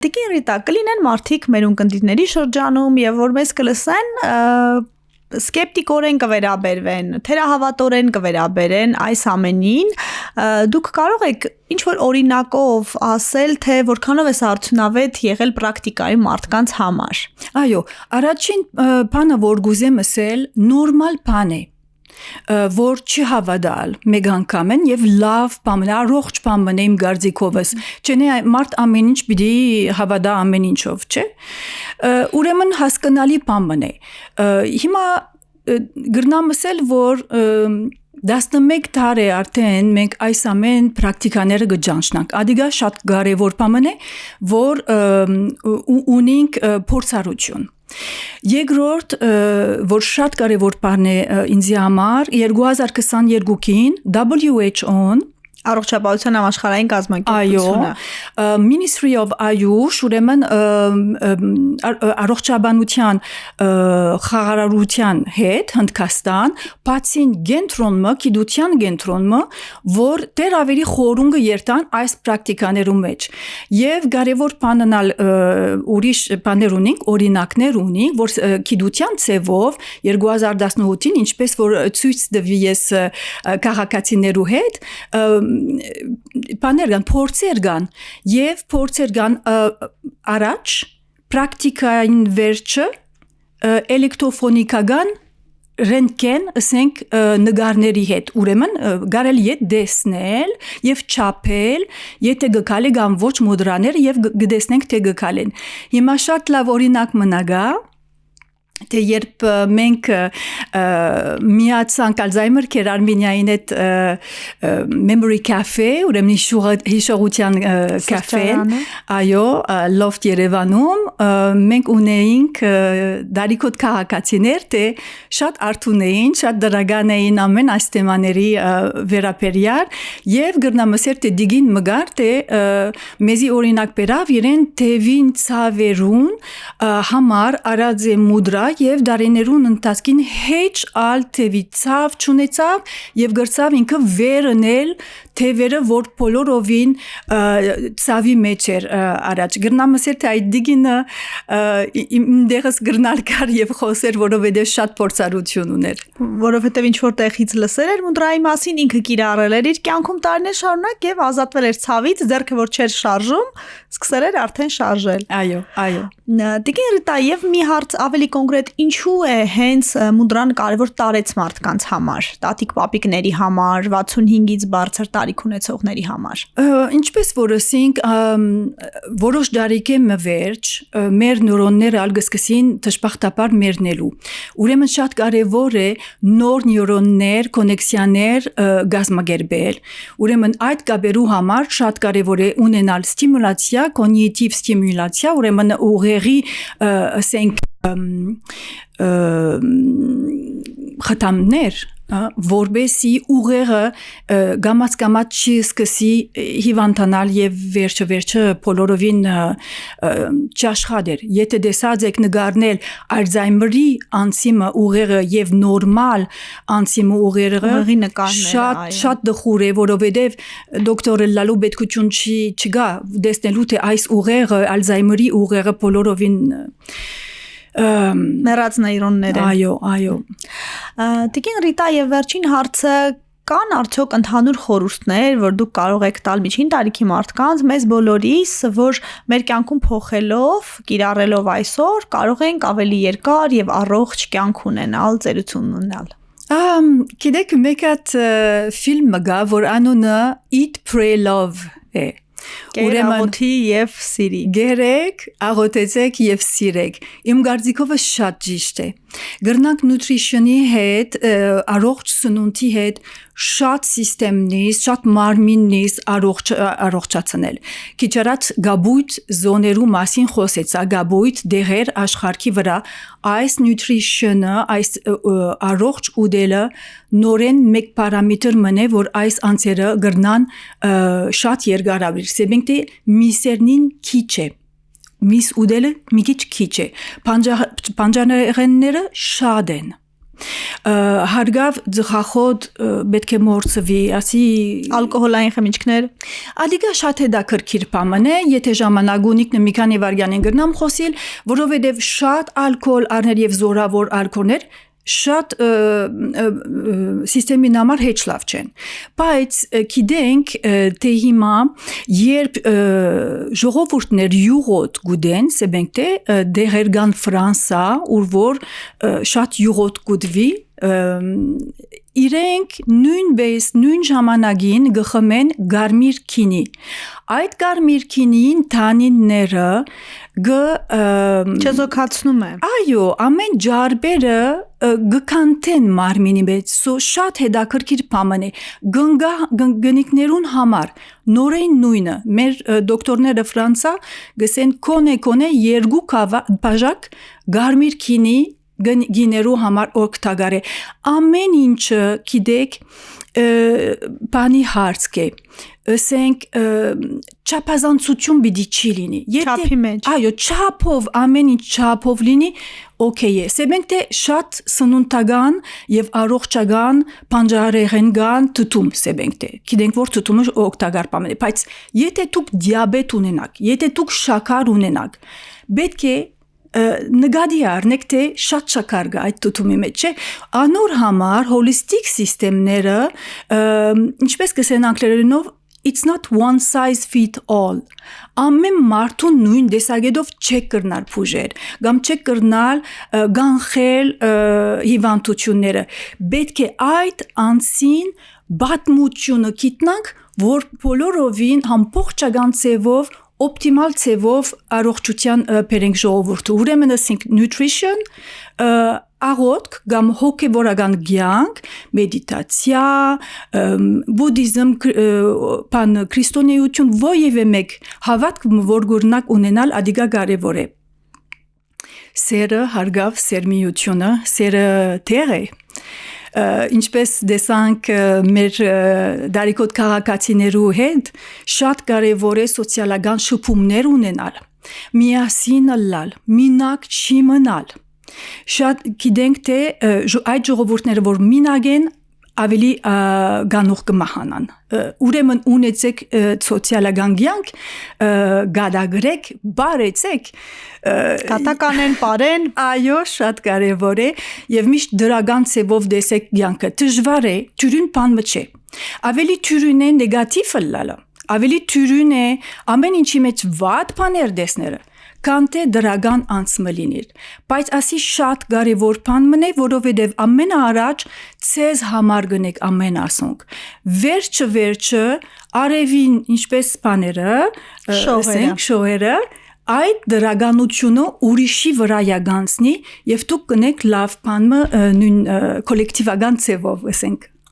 Տիկին Ռիտա, կլինեն մարդիկ մեր ունկնդիրների շրջանում եւ որ մեզ կլսեն սկեպտիկորեն կվերաբերվեն, թերահավատորեն կվերաբերեն այս ամենին, դուք կարող եք ինչ-որ օրինակով ասել, թե որքանով է արդյունավետ եղել պրակտիկայում մարդկանց համար։ Այո, առաջին բանը, որ գուզեմ ասել, նորմալ բան է, որ չհավատալ մեկ անգամեն եւ լավ բան, առողջ բան մնե իմ գարձիկովս, չնե մարդ ամեն ինչ պիտի հավատա ամեն ինչով, չէ՞։ Ուրեմն հասկանալի բան մնե։ Հիմա գրնամ ասել, որ 11 տարի արդեն մենք այս ամեն պրակտիկաները գճանչնանք։ Ադիգա շատ կարևոր բան է, որ ունենք փորձառություն։ Երկրորդ, որ շատ կարևոր բան է ինձ համար, 2022-ին WHO-ն Առողջապահության համաշխարհային կազմակերպությունը, Ministry of Ayush, ուրեմն առողջաբանության խաղարարության հետ Հնդկաստան, բացին գենտրոնը, գիտության գենտրոնը, որ դեռ ավելի խորունգը երթան այս պրակտիկաներու մեջ։ Եվ կարևոր բանանալ ուրիշ բաներ ունենք, օրինակներ ունենք, որ գիտության ցևով 2018-ին, ինչպես որ ցույց տվի ես քաղաքացիներու հետ, բաներ կան, փորձեր կան եւ փորձեր կան առաջ պրակտիկային վերջը էլեկտրոֆոնիկական ռենտգեն ասենք նկարների հետ ուրեմն կարելի է տեսնել եւ չափել եթե գկալի կամ ոչ մոդրաներ եւ գտեսնենք թե գկալեն հիմա շատ լավ օրինակ մնա Թե երբ մենք միացանք Alzheimer care Արմենիային հետ Memory Cafe, ուրեմն հիշողության կաֆեն, այո, Loft Երևանում, մենք ունեինք դարիքոտ քաղաքացիներ, թե շատ արթուն էին, շատ դրական էին ամեն այս թեմաների վերաբերյալ, եւ գրնամասեր թե դիգին մգար, թե մեզի օրինակ բերավ իրեն թևին ցավերուն համար արած է մուդրա եւ դարիներուն ընթացքին հեչ ալ թևիցավ չունեցավ եւ գրծավ ինքը վերնել թևերը որ բոլորովին ցավի մեջ էր առաջ գրնամ ասել թե այդ դիգինը իմ դերս գրնալ կար եւ խոսեր որովհետեւ շատ փորձառություն ուներ որովհետեւ ինչ որ տեղից լսել էր մուդրայի մասին ինքը կիրառել էր իր կյանքում տարիներ շարունակ եւ ազատվել էր ցավից ձեռքը որ չէր շարժում սկսել էր արդեն շարժել այո Տիկին Ռիտա եւ մի հարց ավելի կոնկրետ ինչու է հենց մուդրան կարևոր տարեց մարդկանց համար տատիկ պապիկների համար 65-ից բարձր տարիք ունեցողների համար ինչպես որ ասենք որոշ դարիք է մվերջ մեր նյուրոնները ալգսկսին դժբախտաբար մեռնելու ուրեմն շատ կարևոր է նոր նյուրոններ կոնեկցիաներ գազմագերբել ուրեմն այդ կապերու համար շատ կարևոր է ունենալ ստիմուլացիա կոգնիտիվ ստիմուլացիա ուրեմն ուղեղի ասենք խթաններ որբեսի ուղեղը գամած չի սկսի հիվանդանալ եւ վերջը բոլորովին չաշխատեր եթե դեսած եք նկարնել Alzheimer-ի անցիմը ուղեղը եւ նորմալ անցիմը ուղեղը շատ դխուր է որովհետեւ դոկտորը լալու պետքություն չկա տեսնելու թե այս ուղեղը Alzheimer-ի ուղեղը բոլորովին մեռած նեյրոններ են այո Տիկին Ռիտա եւ վերջին հարցը կան արդյոք ընդհանուր խորհուրդներ որ դուք կարող եք տալ միջին տարիքի մարդկանց մեզ բոլորիս որ մեր կյանքում փոխելով կիրառելով այսօր կարող ենք ավելի երկար եւ առողջ կյանք ունենալ ծերություն ունենալ Գիտեք մեկ հատ ֆիլմ կա որ անունը Eat Pray Love է Աղոթի եւ սիրի Գերեք, աղոթեցեք եւ սիրեք Իմ գարձիկովը շատ ճիշտ է Գրնանք նուտրիշնի հետ, առողջ սնունդի հետ շատ սիստեմնից, շատ մարմինից առողջացնել Քիչ առաջ գաբույթ զոներու մասին խոսեցա գաբույթ դեղեր աշխարհի վրա այս նուտրիշնը, այս առողջ ուդելը նորեն մեկ պարամետր մնե որ այս անձերը գրնան շատ երկարավիր Սեբենք թե միսերնին քիչ է Միս ուդելը մի քիչ է Պանջանեղենները շատ են Հարգավ ձխախոտ պետք է մորցվի, ասի ալկոհոլային խմիչքներ։ Ադիգա շատ հետաքրքիր բան է, եթե ժամանակ ունիք մի քանի վայրկյան գրնամ խոսիլ, որովհետև շատ ալկոհոլ առներ եւ զորավոր ալկոհոլներ շատ սիստեմին համար հեչ լավ չեն։ Բայց գիտենք թե հիմա երբ ժողովուրդներ յուղոտ գուդեն, սեբենք թե դեղերգան Ֆրանսա, ուր որ շատ յուղոտ գուդվի, իրենք նույն ժամանակին գխմեն գարմիր քինի։ Այդ գարմիր քինին թանինները չեզոքացնում է։ Այո, ամեն ջարբերը գկանթեն մարմինի մեջ, շատ հետաքրքիր բան է։ Գնիկներուն համար նորեն նույնը, մեր դոկտորները Ֆրանսա գսեն կոնե երկու բաժակ գարմիր քինի գիներու համար օգտակար է։ Ամեն ինչը գիտեք բանի հարց է։ Ասենք չափազանցություն պիտի չի լինի։ Չափի մեջ։ Այո, չափով ամեն ինչ չափով լինի, օքեյ է։ Սեբենք թե շատ սնունդական եւ առողջական բանջարեղենգան թթում սեբենք թե։ Գիտենք որ թթումը օգտակար բան է, բայց եթե դուք դիաբետ ունենաք, եթե դուք շաքար ունենաք, պետք է նկատի առնեք թե շատ շաքար կա այդ թթումի մեջ, չէ՞։ Անոր համար հոլիստիկ սիստեմները, ինչպես կսեն անգլերենով, it's not one size fit all. Ամեն մարդուն նույն դեսագետով չեք կրնալ բուժել, կամ չեք կրնալ գանխել հիվանդությունները։ Պետք է այդ անցին բաթմությունը գիտնանք, որ բոլորովին ամբողջական ձևով օպտիմալ ձևով առողջության բերենք ժողովուրդը։ Ուրեմն ասենք nutrition, աղոթք կամ հոգևորական կյանք, մեդիտացիա, բուդդիզմ, քրիստոնեություն, որևէ մեկ հավատք, որ գուրնակ ունենալ ադիգա կարևոր է։ Սերը, հարգավ սերմիությունը, սերը տեղ է։ Ինչպես դեսանք մեր դարիքոտ քաղաքացիներու հետ շատ կարևոր է սոցիալական շփումներ ունենալ, միասին լալ, մինակ չի մնալ։ Շատ գիտենք թե այդ ժողովուրդները որ մինակ են ավելի գանուղ կմահանան։ Ուրեմն ունեցեք սոցիալական կյանք, գադագրեք, բարեցեք, կատականեն, պարեն։ Այո, շատ կարևոր է եւ միշտ դրական ցևով դեսեք կյանքը։ Դժվար է, թյուրին բան չէ։ Ավելի թյուրին է նեգատիվը լալը։ Ավելի թյուրին է ամեն ինչի մեջ վատ բաներ դեսները։ Կանտե դրական անցմը լինիր, բայց ասի շատ կարևոր բան մնե, որովհետև ամենաառաջ ցեզ համար գնեք ամեն ասոնք։ Վերջը արևին ինչպես բաները, շոհերը, այդ դրականությունը ուրիշի վրա յագանցնի եւ դուք կնեք լավ բանը նույն կոլեկտիվական ցևով ասենք։